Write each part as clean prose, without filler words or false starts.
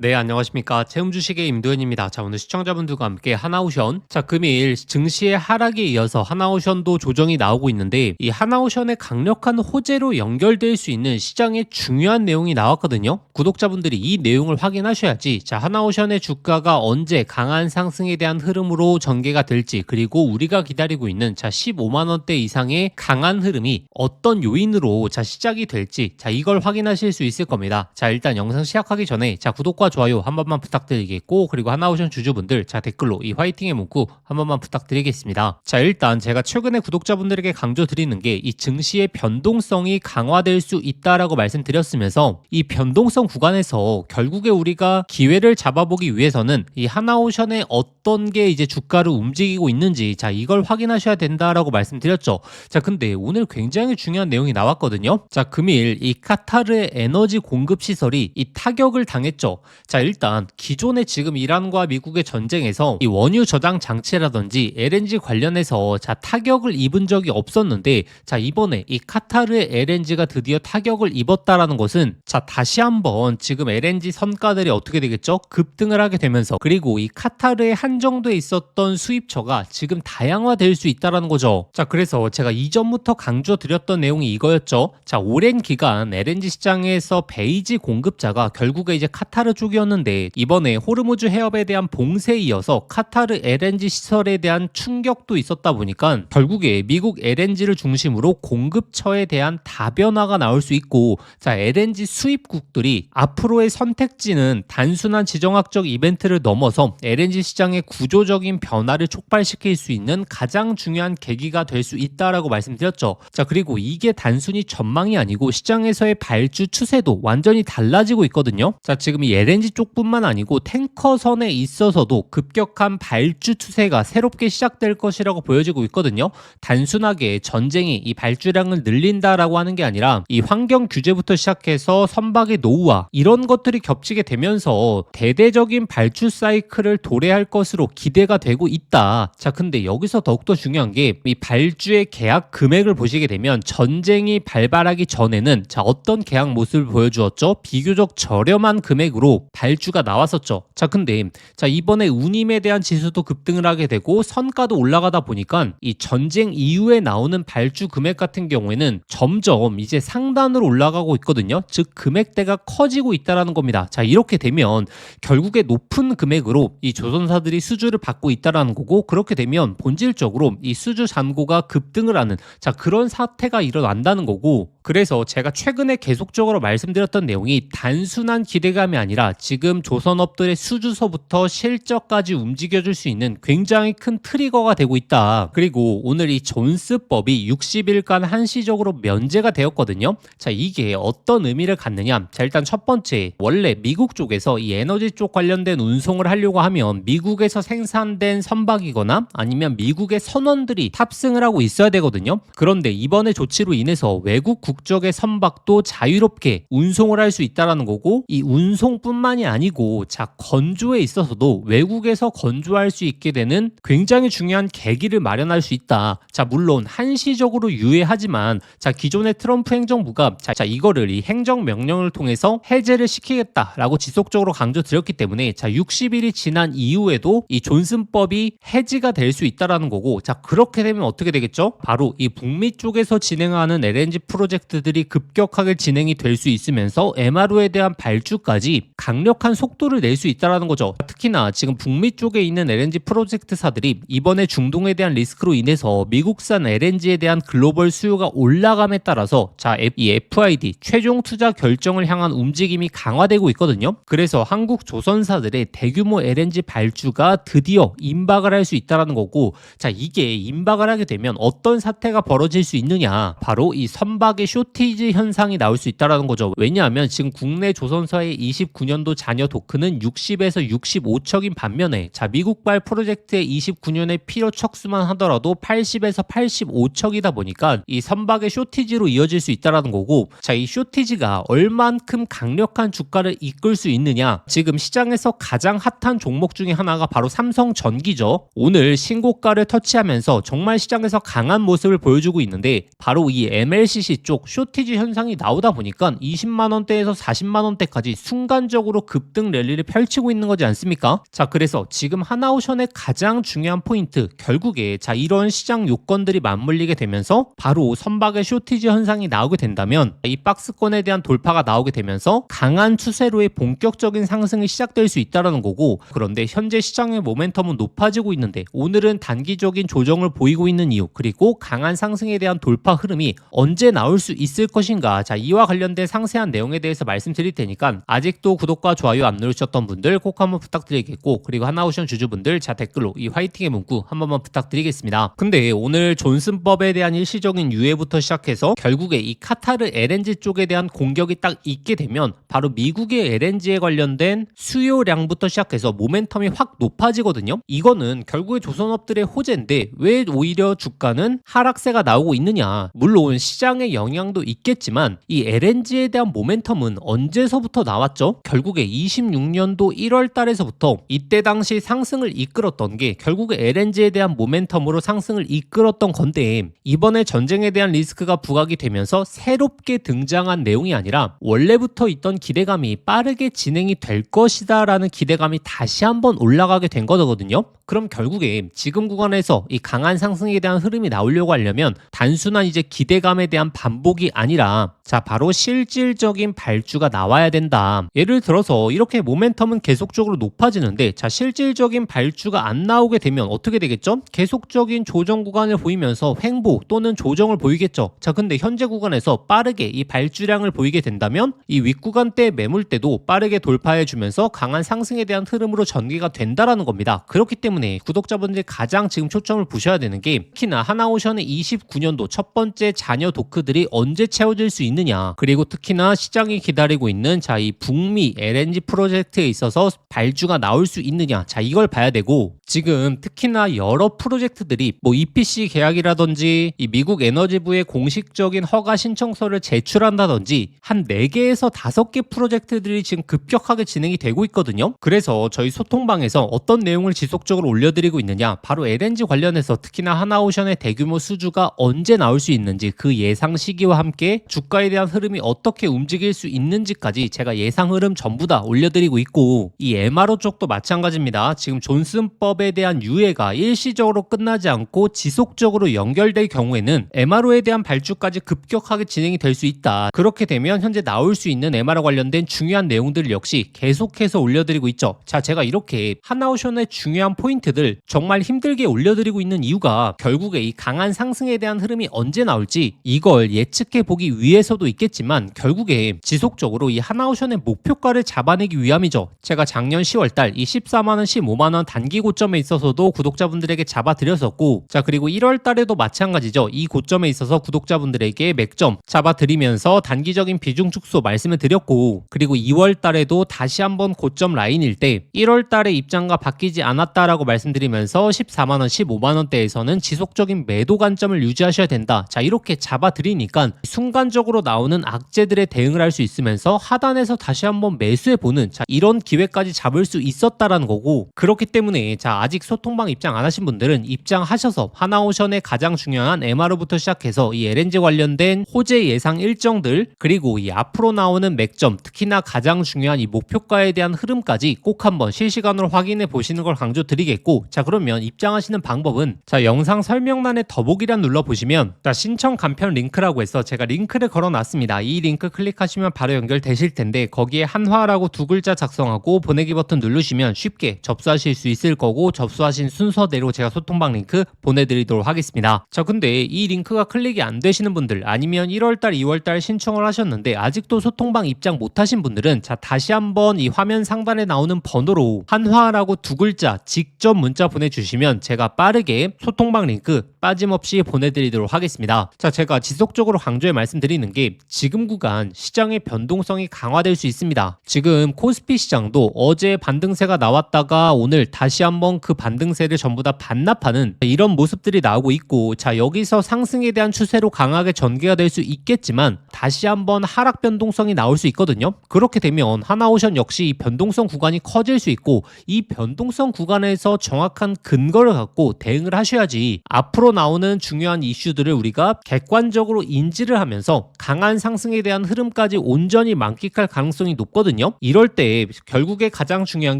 네, 안녕하십니까. 채움주식의 임도현입니다. 자, 오늘 시청자분들과 함께 하나오션. 자, 금일 증시의 하락에 이어서 하나오션도 조정이 나오고 있는데, 이 하나오션의 강력한 호재로 연결될 수 있는 시장의 중요한 내용이 나왔거든요. 구독자분들이 이 내용을 확인하셔야지, 자, 하나오션의 주가가 언제 강한 상승에 대한 흐름으로 전개가 될지, 그리고 우리가 기다리고 있는, 자, 15만원대 이상의 강한 흐름이 어떤 요인으로, 자, 시작이 될지, 자, 이걸 확인하실 수 있을 겁니다. 자, 일단 영상 시작하기 전에, 자, 구독과 좋아요 한 번만 부탁드리겠고, 그리고 하나오션 주주분들, 자, 댓글로 이 화이팅의 문구 한 번만 부탁드리겠습니다. 자, 일단 제가 최근에 구독자분들에게 강조드리는 게 이 증시의 변동성이 강화될 수 있다라고 말씀드렸으면서, 이 변동성 구간에서 결국에 우리가 기회를 잡아보기 위해서는 이 하나오션의 어떤 게 이제 주가를 움직이고 있는지, 자, 이걸 확인하셔야 된다라고 말씀드렸죠. 자, 근데 오늘 굉장히 중요한 내용이 나왔거든요. 자, 금일 이 카타르의 에너지 공급 시설이 이 타격을 당했죠. 자, 일단 기존에 지금 이란과 미국의 전쟁에서 이 원유 저장 장치라든지 LNG 관련해서, 자, 타격을 입은 적이 없었는데, 자, 이번에 이 카타르의 LNG가 드디어 타격을 입었다라는 것은, 자, 다시 한번 지금 LNG 선가들이 어떻게 되겠죠? 급등을 하게 되면서, 그리고 이 카타르에 한정돼 있었던 수입처가 지금 다양화될 수 있다라는 거죠. 자, 그래서 제가 이전부터 강조드렸던 내용이 이거였죠. 자, 오랜 기간 LNG 시장에서 베이지 공급자가 결국에 이제 카타르 쪽이었는데, 이번에 호르무즈 해협에 대한 봉쇄에 이어서 카타르 LNG 시설에 대한 충격도 있었다 보니까 결국에 미국 LNG를 중심으로 공급처에 대한 다변화가 나올 수 있고, 자, LNG 수입국들이 앞으로의 선택지는 단순한 지정학적 이벤트를 넘어서 LNG 시장의 구조적인 변화를 촉발시킬 수 있는 가장 중요한 계기가 될 수 있다라고 말씀드렸죠. 자, 그리고 이게 단순히 전망이 아니고 시장에서의 발주 추세도 완전히 달라지고 있거든요. 자, 지금 이 LNG 쪽뿐만 아니고 탱커선에 있어서도 급격한 발주 추세가 새롭게 시작될 것이라고 보여지고 있거든요. 단순하게 전쟁이 이 발주량을 늘린다라고 하는 게 아니라 이 환경 규제부터 시작해서 선박의 노후화, 이런 것들이 겹치게 되면서 대대적인 발주 사이클을 도래할 것으로 기대가 되고 있다. 자, 근데 여기서 더욱더 중요한 게 이 발주의 계약 금액을 보시게 되면 전쟁이 발발하기 전에는, 자, 어떤 계약 모습을 보여주었죠? 비교적 저렴한 금액으로 발주가 나왔었죠. 자, 근데 자, 이번에 운임에 대한 지수도 급등을 하게 되고 선가도 올라가다 보니까 이 전쟁 이후에 나오는 발주 금액 같은 경우에는 점점 이제 상단으로 올라가고 있거든요. 즉 금액대가 커지고 있다라는 겁니다. 자, 이렇게 되면 결국에 높은 금액으로 이 조선사들이 수주를 받고 있다라는 거고, 그렇게 되면 본질적으로 이 수주 잔고가 급등을 하는, 자, 그런 사태가 일어난다는 거고, 그래서 제가 최근에 계속적으로 말씀드렸던 내용이 단순한 기대감이 아니라 지금 조선업들의 수주서부터 실적까지 움직여줄 수 있는 굉장히 큰 트리거가 되고 있다. 그리고 오늘 이 존스법이 60일간 한시적으로 면제가 되었거든요. 자, 이게 어떤 의미를 갖느냐. 자, 일단 첫 번째, 원래 미국 쪽에서 이 에너지 쪽 관련된 운송을 하려고 하면 미국에서 생산된 선박이거나 아니면 미국의 선원들이 탑승을 하고 있어야 되거든요. 그런데 이번에 조치로 인해서 외국 국적의 선박도 자유롭게 운송을 할 수 있다라는 거고, 이 운송뿐만이 아니고, 자, 건조에 있어서도 외국에서 건조할 수 있게 되는 굉장히 중요한 계기를 마련할 수 있다. 자, 물론 한시적으로 유예하지만, 자, 기존의 트럼프 행정부가 자, 이거를 이 행정명령을 통해서 해제를 시키겠다라고 지속적으로 강조드렸기 때문에, 자, 60일이 지난 이후에도 이 존슨법이 해지가 될 수 있다라는 거고, 자, 그렇게 되면 어떻게 되겠죠? 바로 이 북미 쪽에서 진행하는 LNG 프로젝트들이 급격하게 진행이 될 수 있으면서 MRO에 대한 발주까지 강력한 속도를 낼 수 있다는 거죠. 특히나 지금 북미 쪽에 있는 LNG 프로젝트사들이 이번에 중동에 대한 리스크로 인해서 미국산 LNG에 대한 글로벌 수요가 올라감에 따라서, 자, 이 FID 최종 투자 결정을 향한 움직임이 강화되고 있거든요. 그래서 한국 조선사들의 대규모 LNG 발주가 드디어 임박을 할 수 있다는 거고, 자, 이게 임박을 하게 되면 어떤 사태가 벌어질 수 있느냐, 바로 이 선박의 쇼티지 현상이 나올 수 있다는 거죠. 왜냐하면 지금 국내 조선사의 29년도 잔여 토크는 60에서 65척인 반면에, 자, 미국발 프로젝트의 29년의 필요 척수만 하더라도 80에서 85척이다 보니까 이 선박의 쇼티지로 이어질 수 있다는 거고, 자, 이 쇼티지가 얼만큼 강력한 주가를 이끌 수 있느냐, 지금 시장에서 가장 핫한 종목 중에 하나가 바로 삼성전기죠. 오늘 신고가를 터치하면서 정말 시장에서 강한 모습을 보여주고 있는데, 바로 이 MLCC 쪽 쇼티지 현상이 나오다 보니까 20만원대에서 40만원대까지 순간적으로 실질적으로 급등 랠리를 펼치고 있는 거지 않습니까? 자, 그래서 지금 하나오션의 가장 중요한 포인트, 결국에 자 이런 시장 요건들이 맞물리게 되면서 바로 선박의 쇼티지 현상이 나오게 된다면 이 박스권에 대한 돌파가 나오게 되면서 강한 추세로의 본격적인 상승이 시작될 수 있다는 거고, 그런데 현재 시장의 모멘텀은 높아지고 있는데 오늘은 단기적인 조정을 보이고 있는 이유, 그리고 강한 상승에 대한 돌파 흐름이 언제 나올 수 있을 것인가, 자 이와 관련된 상세한 내용에 대해서 말씀드릴 테니까 아직도 구독과 좋아요 안 누르셨던 분들 꼭 한번 부탁드리겠고, 그리고 하나오션 주주분들 자 댓글로 이 화이팅의 문구 한 번만 부탁드리겠습니다. 근데 오늘 존슨법에 대한 일시적인 유예부터 시작해서 결국에 이 카타르 LNG 쪽에 대한 공격이 딱 있게 되면 바로 미국의 LNG에 관련된 수요량부터 시작해서 모멘텀이 확 높아지거든요. 이거는 결국에 조선업들의 호재인데 왜 오히려 주가는 하락세가 나오고 있느냐. 물론 시장의 영향도 있겠지만 이 LNG에 대한 모멘텀은 언제서부터 나왔죠? 결국에 26년도 1월 달에서부터 이때 당시 상승을 이끌었던 게 결국에 LNG에 대한 모멘텀으로 상승을 이끌었던 건데, 이번에 전쟁에 대한 리스크가 부각이 되면서 새롭게 등장한 내용이 아니라 원래부터 있던 기대감이 빠르게 진행이 될 것이다 라는 기대감이 다시 한번 올라가게 된 거거든요. 그럼 결국에 지금 구간에서 이 강한 상승에 대한 흐름이 나오려고 하려면 단순한 이제 기대감에 대한 반복이 아니라 자 바로 실질적인 발주가 나와야 된다. 예를 들어서 이렇게 모멘텀은 계속적으로 높아지는데 자 실질적인 발주가 안 나오게 되면 어떻게 되겠죠? 계속적인 조정 구간을 보이면서 횡보 또는 조정을 보이겠죠. 자 근데 현재 구간에서 빠르게 이 발주량을 보이게 된다면 이 윗구간대 매물대도 빠르게 돌파해주면서 강한 상승에 대한 흐름으로 전개가 된다라는 겁니다. 그렇기 때문에 구독자분들이 가장 지금 초점을 보셔야 되는 게 특히나 하나오션의 29년도 첫 번째 잔여 도크들이 언제 채워질 수 있느냐, 그리고 특히나 시장이 기다리고 있는 자 이 북미 LNG 프로젝트에 있어서 발주가 나올 수 있느냐, 자 이걸 봐야 되고, 지금 특히나 여러 프로젝트들이 뭐 EPC 계약이라든지 이 미국 에너지부의 공식적인 허가 신청서를 제출한다든지 한 4개에서 5개 프로젝트들이 지금 급격하게 진행이 되고 있거든요. 그래서 저희 소통방에서 어떤 내용을 지속적으로 올려드리고 있느냐, 바로 LNG 관련해서 특히나 하나오션의 대규모 수주가 언제 나올 수 있는지 그 예상 시기와 함께 주가에 대한 흐름이 어떻게 움직일 수 있는지까지 제가 예상 흐름 전부 다 올려드리고 있고, 이 MRO 쪽도 마찬가지입니다. 지금 존슨법에 대한 유예가 일시적으로 끝나지 않고 지속적으로 연결될 경우에는 MRO에 대한 발주까지 급격하게 진행이 될 수 있다. 그렇게 되면 현재 나올 수 있는 MRO 관련된 중요한 내용들 역시 계속해서 올려드리고 있죠. 자 제가 이렇게 하나오션의 중요한 포인트들 정말 힘들게 올려드리고 있는 이유가 결국에 이 강한 상승에 대한 흐름이 언제 나올지 이걸 예측해 보기 위해서도 있겠지만 결국에 지속적으로 이 하나오션의 목표가를 잡아내기 위함이죠. 제가 작년 10월달 이 14만원 15만원 단기 고점에 있어서도 구독자분들에게 잡아드렸었고, 자 그리고 1월달에도 마찬가지죠. 이 고점에 있어서 구독자분들에게 맥점 잡아드리면서 단기적인 비중 축소 말씀을 드렸고, 그리고 2월달에도 다시 한번 고점 라인일 때 1월달에 입장과 바뀌지 않았다라고 말씀드리면서 14만원 15만원대에서는 지속적인 매도 관점을 유지하셔야 된다. 자 이렇게 잡아드리니까 순간적으로 나오는 악재들에 대응을 할 수 있으면서 하단에서 다시 한번 매수해보는 자 이런 기회까지 잡을 수 있었다라는 거고, 그렇기 때문에 자 아직 소통방 입장 안 하신 분들은 입장하셔서 하나오션의 가장 중요한 MRO부터 시작해서 이 LNG 관련된 호재 예상 일정들, 그리고 이 앞으로 나오는 맥점, 특히나 가장 중요한 이 목표가에 대한 흐름까지 꼭 한번 실시간으로 확인해 보시는 걸 강조드리겠고, 자 그러면 입장하시는 방법은 자 영상 설명란에 더보기란 눌러보시면 자 신청 간편 링크라고 해서 제가 링크를 걸어놨습니다. 이 링크 클릭하시면 바로 연결되실 텐데 거기에 한화라고 2글자 작성하고 보내기 버튼 누르시면 쉽게 접수하실 수 있을 거고, 접수하신 순서대로 제가 소통방 링크 보내드리도록 하겠습니다. 자 근데 이 링크가 클릭이 안 되시는 분들, 아니면 1월달 2월달 신청을 하셨는데 아직도 소통방 입장 못하신 분들은 자 다시 한번 이 화면 상단에 나오는 번호로 한화라고 2글자 직접 문자 보내주시면 제가 빠르게 소통방 링크 빠짐없이 보내드리도록 하겠습니다. 자 제가 지속적으로 강조해 말씀드리는 게 지금 구간 시장의 변동성이 강화될 수 있습니다. 지금 코스피 시장도 어제 반등세가 나왔다가 오늘 다시 한번 그 반등세를 전부 다 반납하는 이런 모습들이 나오고 있고, 자 여기서 상승에 대한 추세로 강하게 전개가 될 수 있겠지만 다시 한번 하락 변동성이 나올 수 있거든요. 그렇게 되면 하나오션 역시 이 변동성 구간이 커질 수 있고, 이 변동성 구간에서 정확한 근거를 갖고 대응을 하셔야지 앞으로 앞으로 나오는 중요한 이슈들을 우리가 객관적으로 인지를 하면서 강한 상승에 대한 흐름까지 온전히 만끽할 가능성이 높거든요. 이럴 때 결국에 가장 중요한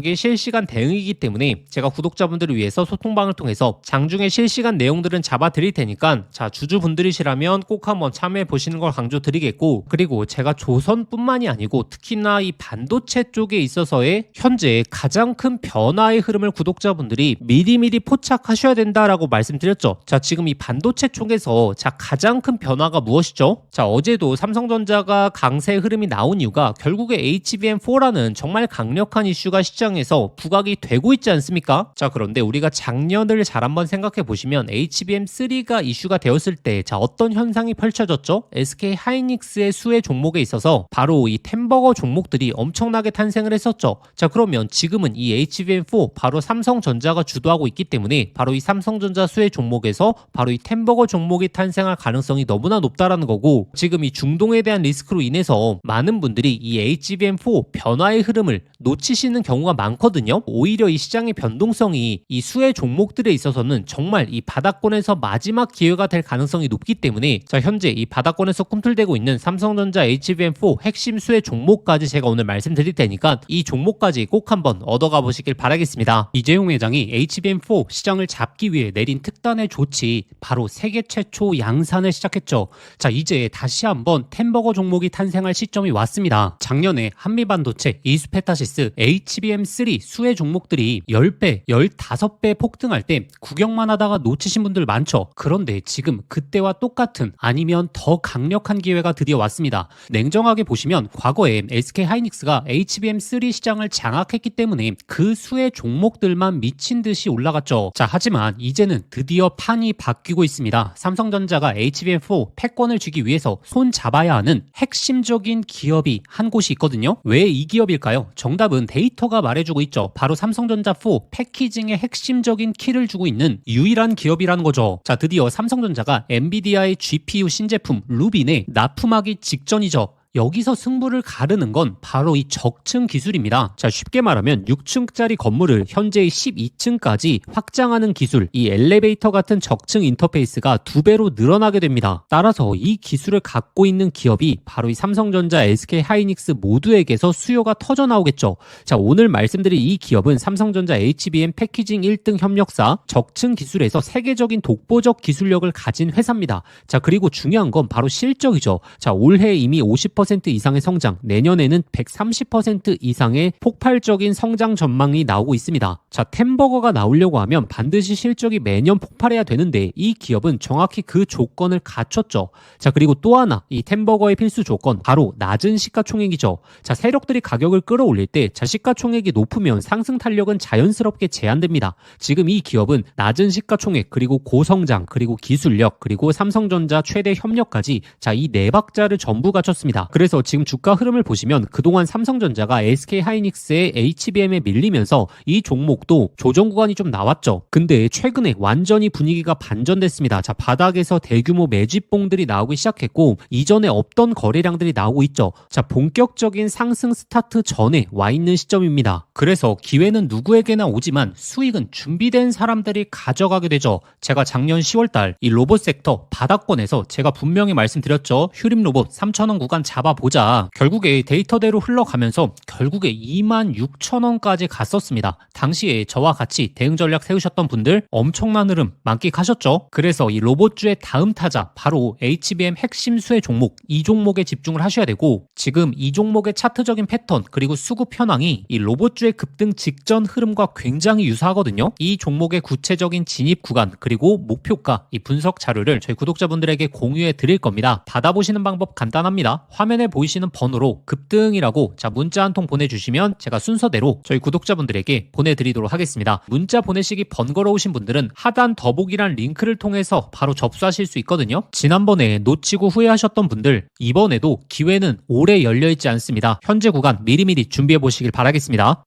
게 실시간 대응이기 때문에 제가 구독자분들을 위해서 소통방을 통해서 장중에 실시간 내용들은 잡아드릴 테니까 자, 주주분들이시라면 꼭 한번 참여해 보시는 걸 강조드리겠고, 그리고 제가 조선뿐만이 아니고 특히나 이 반도체 쪽에 있어서의 현재 가장 큰 변화의 흐름을 구독자분들이 미리미리 포착하셔야 된다라고 말씀드렸죠. 자, 지금 이 반도체 쪽에서 자, 가장 큰 변화가 무엇이죠? 자, 어제도 삼성전자가 강세 흐름이 나온 이유가 결국에 HBM4라는 정말 강력한 이슈가 시장에서 부각이 되고 있지 않습니까? 자, 그런데 우리가 작년을 잘 한번 생각해 보시면 HBM3가 이슈가 되었을 때 자, 어떤 현상이 펼쳐졌죠? SK 하이닉스의 수혜 종목에 있어서 바로 이 템버거 종목들이 엄청나게 탄생을 했었죠. 자, 그러면 지금은 이 HBM4 바로 삼성전자가 주도하고 있기 때문에 바로 이 삼성전자 수혜 종목에서 바로 이 템버거 종목이 탄생할 가능성이 너무나 높다라는 거고, 지금 이 중동에 대한 리스크로 인해서 많은 분들이 이 HBM4 변화의 흐름을 놓치시는 경우가 많거든요. 오히려 이 시장의 변동성이 이 수혜 종목들에 있어서는 정말 이 바닥권에서 마지막 기회가 될 가능성이 높기 때문에 자, 현재 이 바닥권에서 꿈틀대고 있는 삼성전자 HBM4 핵심 수혜 종목까지 제가 오늘 말씀드릴 테니까 이 종목까지 꼭 한번 얻어가 보시길 바라겠습니다. 이재용 회장이 HBM4 시장을 잡기 위해 내린 특단의 조치, 바로 세계 최초 양산을 시작했죠. 자, 이제 다시 한번 템버거 종목이 탄생할 시점이 왔습니다. 작년에 한미반도체, 이수페타시스, HBM3 수혜 종목들이 10배, 15배 폭등할 때 구경만 하다가 놓치신 분들 많죠. 그런데 지금 그때와 똑같은 아니면 더 강력한 기회가 드디어 왔습니다. 냉정하게 보시면 과거에 SK 하이닉스가 HBM3 시장을 장악했기 때문에 그 수혜 종목들만 미친 듯이 올라갔죠. 자, 하지만 이제는 드디어 판이 바뀌고 있습니다. 삼성전자가 HBM4 패권을 쥐기 위해서 손 잡아야 하는 핵심적인 기업이 한 곳이 있거든요. 왜 이 기업일까요? 정답은 데이터가 말해주고 있죠. 바로 삼성전자 4 패키징의 핵심적인 키를 주고 있는 유일한 기업이라는 거죠. 자, 드디어 삼성전자가 엔비디아의 GPU 신제품 루빈에 납품하기 직전이죠. 여기서 승부를 가르는 건 바로 이 적층 기술입니다. 자, 쉽게 말하면 6층짜리 건물을 현재의 12층까지 확장하는 기술, 이 엘리베이터 같은 적층 인터페이스가 2배로 늘어나게 됩니다. 따라서 이 기술을 갖고 있는 기업이 바로 이 삼성전자, SK 하이닉스 모두에게서 수요가 터져 나오겠죠. 자, 오늘 말씀드린 이 기업은 삼성전자 HBM 패키징 1등 협력사, 적층 기술에서 세계적인 독보적 기술력을 가진 회사입니다. 자, 그리고 중요한 건 바로 실적이죠. 자, 올해 이미 50% 이상의 성장, 내년에는 130% 이상의 폭발적인 성장 전망이 나오고 있습니다. 자, 템버거가 나오려고 하면 반드시 실적이 매년 폭발해야 되는데 이 기업은 정확히 그 조건을 갖췄죠. 자, 그리고 또 하나, 이 템버거의 필수 조건, 바로 낮은 시가총액이죠. 자, 세력들이 가격을 끌어올릴 때 자, 시가총액이 높으면 상승 탄력은 자연스럽게 제한됩니다. 지금 이 기업은 낮은 시가총액, 그리고 고성장, 그리고 기술력, 그리고 삼성전자 최대 협력까지 자, 이 네 박자를 전부 갖췄습니다. 그래서 지금 주가 흐름을 보시면 그동안 삼성전자가 SK 하이닉스의 HBM에 밀리면서 이 종목도 조정 구간이 좀 나왔죠. 근데 최근에 완전히 분위기가 반전됐습니다. 자, 바닥에서 대규모 매집봉들이 나오기 시작했고 이전에 없던 거래량들이 나오고 있죠. 자, 본격적인 상승 스타트 전에 와 있는 시점입니다. 그래서 기회는 누구에게나 오지만 수익은 준비된 사람들이 가져가게 되죠. 제가 작년 10월달 이 로봇 섹터 바닥권에서 제가 분명히 말씀드렸죠. 휴림 로봇 3,000원 구간 잡아보자. 결국에 데이터대로 흘러가면서 결국에 26,000원까지 갔었습니다. 당시에 저와 같이 대응 전략 세우셨던 분들 엄청난 흐름 만끽하셨죠? 그래서 이 로봇주의 다음 타자 바로 HBM 핵심 수혜 종목, 이 종목에 집중을 하셔야 되고, 지금 이 종목의 차트적인 패턴 그리고 수급 현황이 이 로봇주의 급등 직전 흐름과 굉장히 유사하거든요. 이 종목의 구체적인 진입 구간 그리고 목표가, 이 분석 자료를 저희 구독자분들에게 공유해 드릴 겁니다. 받아보시는 방법 간단합니다. 화면에 보이시는 번호로 급등이라고 자, 문자 한 통 보내주시면 제가 순서대로 저희 구독자분들에게 보내드리도록 하겠습니다. 문자 보내시기 번거로우신 분들은 하단 더보기란 링크를 통해서 바로 접수하실 수 있거든요. 지난번에 놓치고 후회하셨던 분들, 이번에도 기회는 오래 열려있지 않습니다. 현재 구간 미리미리 준비해 보시길 바라겠습니다.